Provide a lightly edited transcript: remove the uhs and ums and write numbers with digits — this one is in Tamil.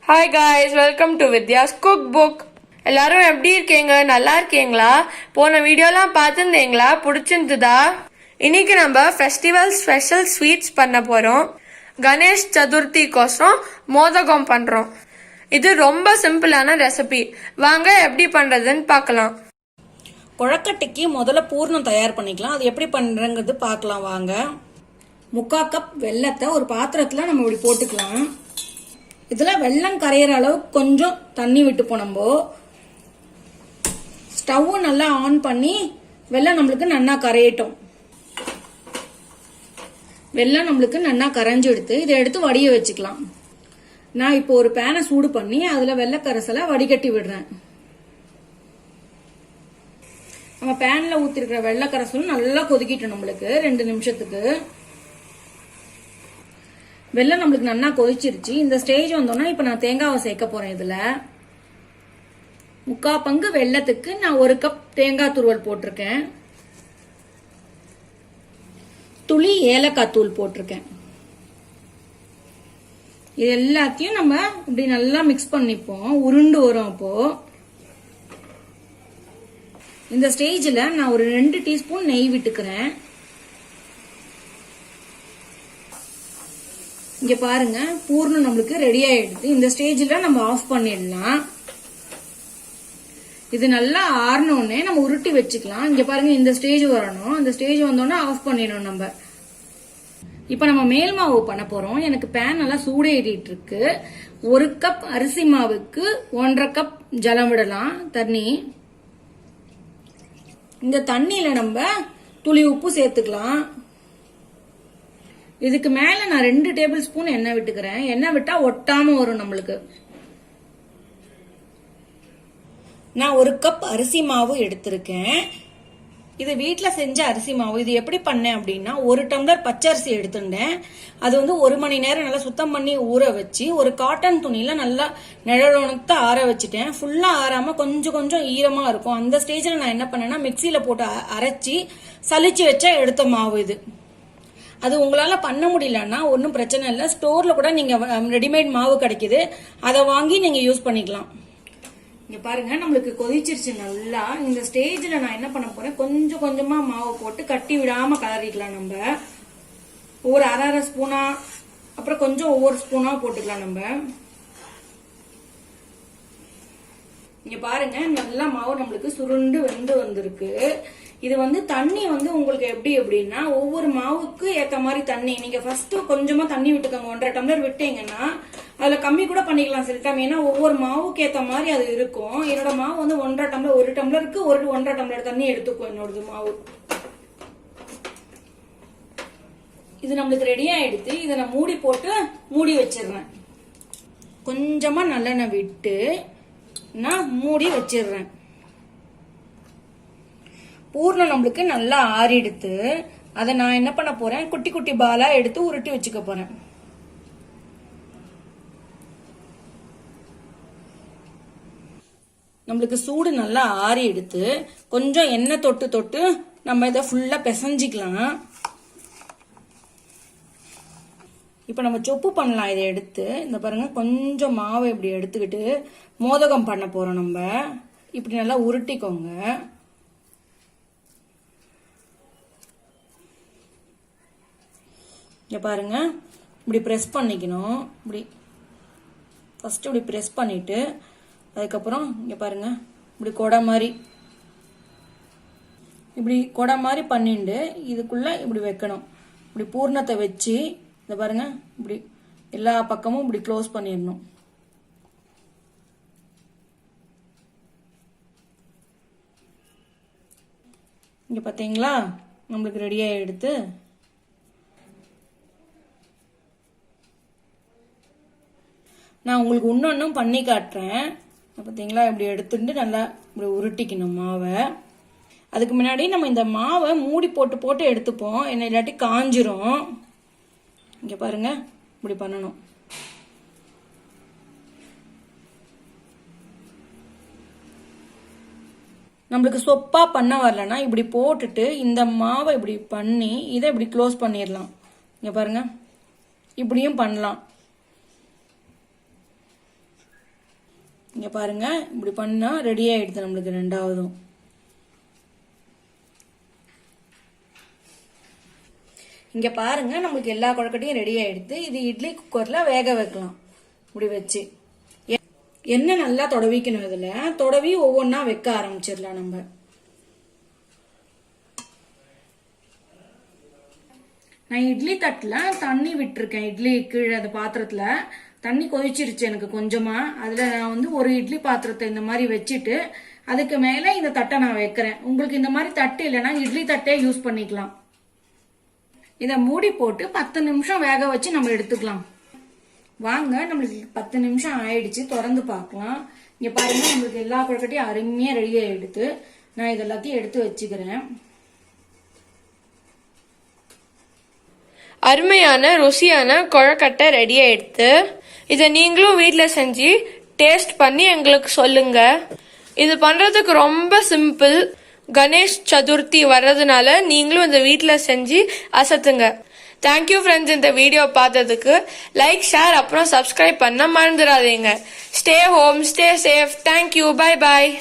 Hi guys, welcome to Vidya's cook book. எல்லாரும் எப்படி இருக்கீங்க? நல்லா இருக்கீங்களா? போன வீடியோலாம் பார்த்துருந்தீங்களா? பிடிச்சிருந்துதா? இன்னைக்கு நம்ம ஃபெஸ்டிவல் ஸ்பெஷல் ஸ்வீட்ஸ் பண்ண போகிறோம். கணேஷ் சதுர்த்திக்கோசரம் மோதகம் பண்ணுறோம். இது ரொம்ப சிம்பிளான ரெசிபி. வாங்க எப்படி பண்ணுறதுன்னு பார்க்கலாம். கொழக்கட்டைக்கு முதல்ல பூர்ணம் தயார் பண்ணிக்கலாம். அது எப்படி பண்ணுறங்கிறது பார்க்கலாம் வாங்க. 3/4 கப் வெல்லத்தை ஒரு பாத்திரத்தில் நம்ம இப்படி போட்டுக்கலாம். இதில் வெல்லம் கரையிற அளவுக்கு கொஞ்சம் தண்ணி விட்டுப்போம். நம்ம ஸ்டவ் நல்லா ஆன் பண்ணி வெல்லம் நம்மளுக்கு நல்லா கரையட்டும். வெல்லம் நம்மளுக்கு நல்லா கரைஞ்சு இதை எடுத்து வடிய வச்சுக்கலாம். நான் இப்போ ஒரு பேனை சூடு பண்ணி அதில் வெள்ளக்கரைசலை வடிகட்டி விடுறேன். நம்ம பேனில் ஊற்றிருக்கிற வெள்ளக்கரைசலும் நல்லா கொதிக்கிட்டோம். நம்மளுக்கு 2 நிமிஷத்துக்கு வெல்லம் நம்மளுக்கு நல்லா கொதிச்சிருச்சு. இந்த ஸ்டேஜ் வந்தோன்னா இப்போ நான் தேங்காவை சேர்க்க போறேன். இதுல 3/4 பங்கு வெல்லத்துக்கு நான் 1 கப் தேங்காய் துருவல் போட்டிருக்கேன். துளி ஏலக்காய் தூள் போட்டிருக்கேன். இது எல்லாத்தையும் நம்ம இப்படி நல்லா மிக்ஸ் பண்ணிப்போம். உருண்டு வரும். அப்போ இந்த ஸ்டேஜ்ல நான் ஒரு 2 டீஸ்பூன் நெய் விட்டுக்கிறேன். இங்க பாருங்க, பூர்ணம் நம்மளுக்கு ரெடி ஆயிடுது. இந்த ஸ்டேஜ்ல நம்ம ஆஃப் பண்ணிடலாம். இது நல்லா ஆறணுன்னே நம்ம உருட்டி வச்சுக்கலாம். இங்க பாருங்க, இந்த ஸ்டேஜ் வரணும். அந்த ஸ்டேஜ் வந்தோன்னா ஆஃப் பண்ணிடணும் நம்ம. இப்ப நம்ம மேல் மாவு பண்ண போறோம். எனக்கு பேன் நல்லா சூடேறிட்டு இருக்கு. 1 கப் அரிசி மாவுக்கு 1/2 கப் ஜலம் விடலாம், தண்ணி. இந்த தண்ணியில நம்ம துளி உப்பு சேர்த்துக்கலாம். இதுக்கு மேல நான் 2 டேபிள் ஸ்பூன் எண்ணெய் விட்டுக்கிறேன். எண்ணெய் விட்டா ஒட்டாம வரும் நம்மளுக்கு. நான் 1 கப் அரிசி மாவு எடுத்திருக்கேன். இது வீட்டில் செஞ்ச அரிசி மாவு. இது எப்படி பண்ணேன் அப்படின்னா, 1 டம்ளர் பச்சரிசி எடுத்துட்டேன். அது 1 மணி நேரம் நல்லா சுத்தம் பண்ணி ஊற வச்சு ஒரு காட்டன் துணியில நல்லா நிழலுணத்தை ஆற வச்சுட்டேன். ஃபுல்லா ஆறாம கொஞ்சம் கொஞ்சம் ஈரமா இருக்கும். அந்த ஸ்டேஜ்ல நான் என்ன பண்ணேன்னா, மிக்சியில போட்டு அரைச்சி சலிச்சு வச்சா எடுத்த மாவு இது. அது உங்களால பண்ண முடியலன்னா ஒன்றும் பிரச்சனை இல்லை. ஸ்டோர்ல கூட நீங்க ரெடிமேட் மாவு கிடைக்குது, அதை வாங்கி நீங்க யூஸ் பண்ணிக்கலாம். இங்க பாருங்க, நம்மளுக்கு கொதிச்சிருச்சு நல்லா. இந்த ஸ்டேஜ்ல நான் என்ன பண்ண போறேன், கொஞ்சம் கொஞ்சமா மாவு போட்டு கட்டி விடாம கலரிக்கலாம். நம்ம ஒவ்வொரு அரை ஸ்பூனா, அப்புறம் கொஞ்சம் ஒவ்வொரு ஸ்பூனா போட்டுக்கலாம் நம்ம. இங்க பாருங்க, நல்லா மாவு நம்மளுக்கு சுருண்டு வெந்து வந்திருக்கு. இது தண்ணி உங்களுக்கு எப்படி அப்படின்னா, ஒவ்வொரு மாவுக்கு ஏத்த மாதிரி தண்ணி. நீங்க ஃபர்ஸ்ட் கொஞ்சமா தண்ணி விட்டுக்கோங்க. 1/2 டம்ளர் விட்டீங்கன்னா அதுல கம்மி கூட பண்ணிக்கலாம் சில டைம். ஏன்னா ஒவ்வொரு மாவுக்கு ஏத்த மாதிரி அது இருக்கும். என்னோட மாவு 1/2 டம்ளர், 1 டம்ளருக்கு 1/2 டம்ளர் தண்ணி எடுத்துக்கும் என்னோடது மாவு. இது நம்மளுக்கு ரெடி ஆயிடுச்சு. இதை நான் மூடி போட்டு மூடி வச்சிடுறேன். கொஞ்சமா நல்லெண்ணெய் விட்டு நான் மூடி வச்சிடுறேன். பூர்ணம் நம்மளுக்கு நல்லா ஆறிடுத்து. அதை நான் என்ன பண்ண போறேன், குட்டி குட்டி பாலா எடுத்து உருட்டி வச்சுக்க போறேன். நம்மளுக்கு சூடு நல்லா ஆறி எடுத்து கொஞ்சம் எண்ணெய் தொட்டு தொட்டு நம்ம இதை ஃபுல்லா பிசைஞ்சிக்கலாம். இப்ப நம்ம சொப்பு பண்ணலாம். இதை எடுத்து இந்த பாருங்க, கொஞ்சம் மாவை இப்படி எடுத்துக்கிட்டு மோதகம் பண்ண போறோம். நம்ம இப்படி நல்லா உருட்டிக்கோங்க. இங்க பாருங்க, இப்படி ப்ரெஸ் பண்ணிக்கணும். இப்படி ஃபர்ஸ்ட் இப்படி ப்ரெஸ் பண்ணிட்டு அதுக்கப்புறம் இங்க பாருங்க, இப்படி கொடை மாதிரி பண்ணிட்டு இதுக்குள்ள இப்படி வைக்கணும். இப்படி பூர்ணத்தை வச்சு இந்த பாருங்க, இப்படி எல்லா பக்கமும் இப்படி க்ளோஸ் பண்ணிடணும். இங்க பாத்தீங்களா, நம்மளுக்கு ரெடியா எடுத்து நான் உங்களுக்கு இன்னொன்னும் பண்ணி காட்டுறேன். பார்த்தீங்களா, இப்படி எடுத்துட்டு நல்லா இப்படி உருட்டிக்கணும் மாவை. அதுக்கு முன்னாடி நம்ம இந்த மாவை மூடி போட்டு போட்டு எடுத்துப்போம், என்ன இல்லாட்டி காஞ்சிரும். இங்க பாருங்க, இப்படி பண்ணணும். நம்மளுக்கு சொப்பா பண்ண வரலன்னா இப்படி போட்டுட்டு இந்த மாவை இப்படி பண்ணி இதை இப்படி க்ளோஸ் பண்ணிடலாம். இங்க பாருங்க, இப்படியும் பண்ணலாம். இங்க பாருங்க, இப்படி பண்ணா ரெடி ஆயிடுது நம்மளுக்கு ரெண்டாவதும். இங்க பாருங்க, நம்மளுக்கு எல்லா கொழுக்கட்டையும் ரெடி ஆயிடுது. இது இட்லி குக்கர்ல வேக வைக்கலாம். இப்படி வச்சு எண்ணெய் நல்லா தொடவிக்கணும். இதுல தொடவி ஒவ்வொன்னா வைக்க ஆரம்பிச்சிடலாம் நம்ம. நான் இட்லி தட்டுல தண்ணி விட்டுருக்கேன். இட்லி கீழே அந்த பாத்திரத்துல தண்ணி கொதிச்சிருச்சு எனக்கு கொஞ்சமா. அதுல நான் வந்து ஒரு இட்லி பாத்திரத்தை இந்த மாதிரி வச்சுட்டு அதுக்கு மேல இந்த தட்டை நான் வைக்கிறேன். உங்களுக்கு இந்த மாதிரி தட்டு இல்லைன்னா இட்லி தட்டே யூஸ் பண்ணிக்கலாம். இதை மூடி போட்டு 10 நிமிஷம் வேக வச்சு நம்ம எடுத்துக்கலாம். வாங்க, நம்மளுக்கு 10 நிமிஷம் ஆயிடுச்சு. திறந்து பார்க்கலாம். இங்க பாருங்க, நம்மளுக்கு எல்லா கொழுக்கட்டையும் அருமையா ரெடி ஆயிடுது. நான் இது எல்லாத்தையும் எடுத்து வச்சுக்கிறேன். அருமையான ருசியான கொழுக்கட்டை ரெடி ஆயிடுத்து. இதை நீங்களும் வீட்டில் செஞ்சு டேஸ்ட் பண்ணி எங்களுக்கு சொல்லுங்க. இது பண்றதுக்கு ரொம்ப சிம்பிள். கணேஷ் சதுர்த்தி வர்றதுனால நீங்களும் இந்த வீட்டில் செஞ்சு அசத்துங்க. தேங்க்யூ ஃப்ரெண்ட்ஸ், இந்த வீடியோ பார்த்ததுக்கு. லைக், ஷேர், அப்புறம் சப்ஸ்கிரைப் பண்ண மறந்துடாதீங்க. Stay home, stay safe. Thank you, bye bye.